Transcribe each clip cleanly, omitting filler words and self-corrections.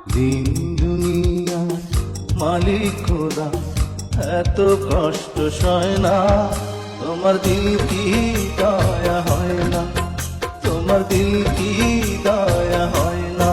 দিন দুনিয়ার মালিক খোদা, এত কষ্ট সয় না, তোমার দিল কি দয়া হয় না, তোমার দিল কি দয়া হয় না।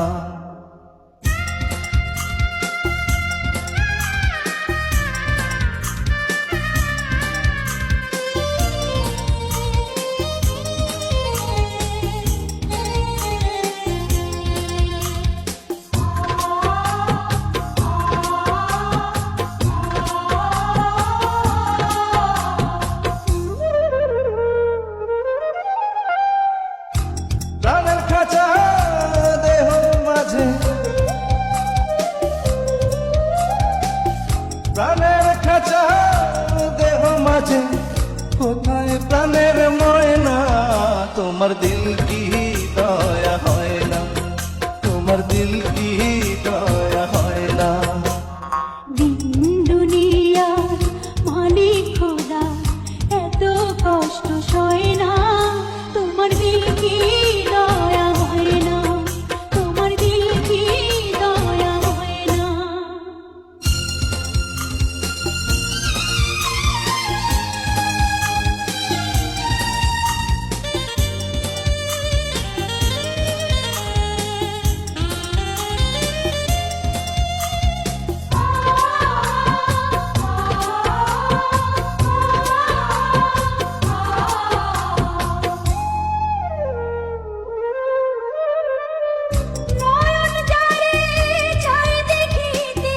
প্রাণের খাঁচা দেহ মাঝে, প্রাণের খাঁচা দেহ মাঝে, কোথায় প্রাণের ময়না, তোমার দিল কি দয়া হয় না, তোমার দিল কি দয়া হয় না। দিন দুনিয়ার মালিক খোদা, এত কষ্ট সয় না, তোমার দিল কি দয়া হয় না, তোমার দিল কি দয়া হয় না। নয়ন জারে চাই দেখিতে,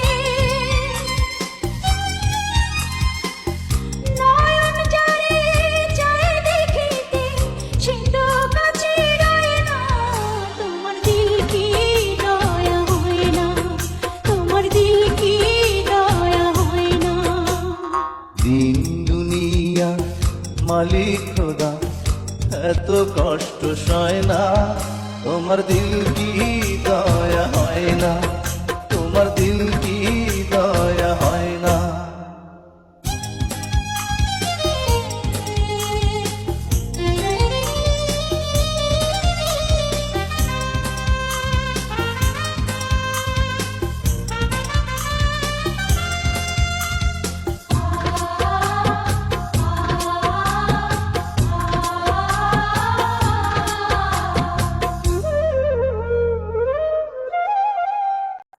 নয়ন জারে চাই দেখিতে, সে তো কাছে রয় না, তোমার দিল কি দয়া হয় না, তোমার দিল কি দয়া হয় না। দিন দুনিয়া মালিক খোদা, এত কষ্ট সয় না, তোমার দিল কি